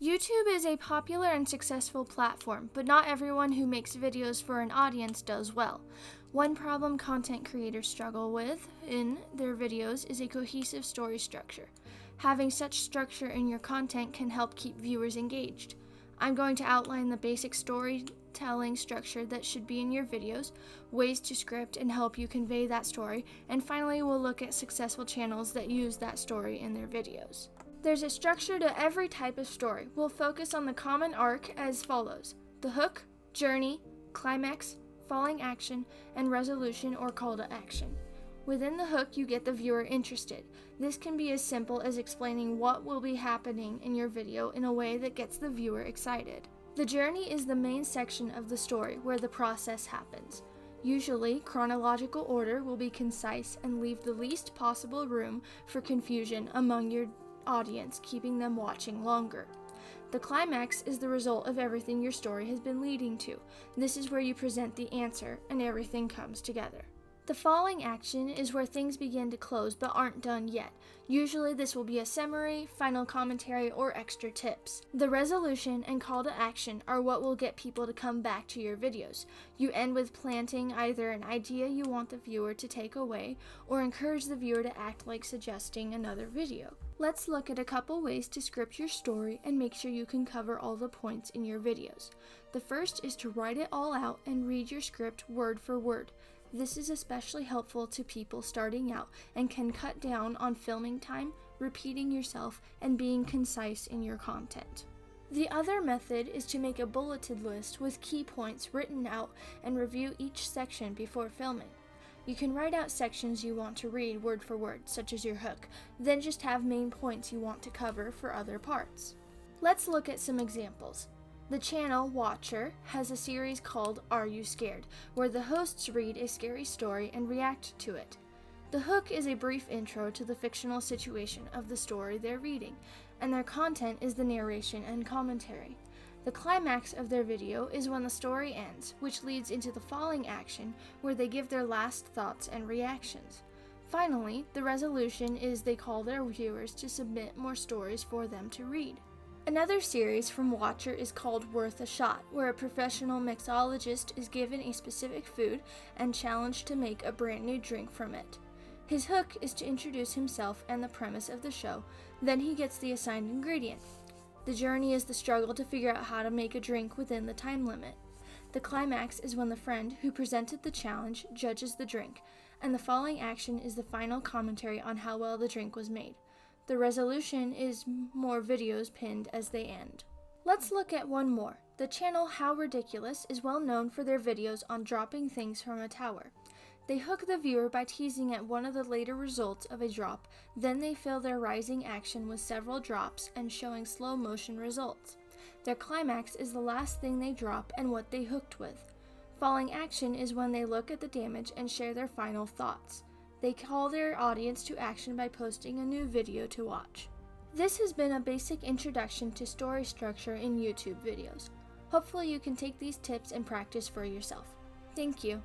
YouTube is a popular and successful platform, but not everyone who makes videos for an audience does well. One problem content creators struggle with in their videos is a cohesive story structure. Having such structure in your content can help keep viewers engaged. I'm going to outline the basic storytelling structure that should be in your videos, ways to script and help you convey that story, and finally we'll look at successful channels that use that story in their videos. There's a structure to every type of story. We'll focus on the common arc as follows: the hook, journey, climax, falling action, and resolution or call to action. Within the hook, you get the viewer interested. This can be as simple as explaining what will be happening in your video in a way that gets the viewer excited. The journey is the main section of the story where the process happens. Usually, chronological order will be concise and leave the least possible room for confusion among your audience, keeping them watching longer. The climax is the result of everything your story has been leading to. This is where you present the answer and everything comes together. The falling action is where things begin to close but aren't done yet. Usually this will be a summary, final commentary, or extra tips. The resolution and call to action are what will get people to come back to your videos. You end with planting either an idea you want the viewer to take away or encourage the viewer to act like suggesting another video. Let's look at a couple ways to script your story and make sure you can cover all the points in your videos. The first is to write it all out and read your script word for word. This is especially helpful to people starting out and can cut down on filming time, repeating yourself, and being concise in your content. The other method is to make a bulleted list with key points written out and review each section before filming. You can write out sections you want to read word for word, such as your hook, then just have main points you want to cover for other parts. Let's look at some examples. The channel Watcher has a series called Are You Scared?, where the hosts read a scary story and react to it. The hook is a brief intro to the fictional situation of the story they're reading, and their content is the narration and commentary. The climax of their video is when the story ends, which leads into the falling action, where they give their last thoughts and reactions. Finally, the resolution is they call their viewers to submit more stories for them to read. Another series from Watcher is called Worth a Shot, where a professional mixologist is given a specific food and challenged to make a brand new drink from it. His hook is to introduce himself and the premise of the show, then he gets the assigned ingredient. The journey is the struggle to figure out how to make a drink within the time limit. The climax is when the friend who presented the challenge judges the drink, and the falling action is the final commentary on how well the drink was made. The resolution is more videos pinned as they end. Let's look at one more. The channel How Ridiculous is well known for their videos on dropping things from a tower. They hook the viewer by teasing at one of the later results of a drop, then they fill their rising action with several drops and showing slow motion results. Their climax is the last thing they drop and what they hooked with. Falling action is when they look at the damage and share their final thoughts. They call their audience to action by posting a new video to watch. This has been a basic introduction to story structure in YouTube videos. Hopefully you can take these tips and practice for yourself. Thank you.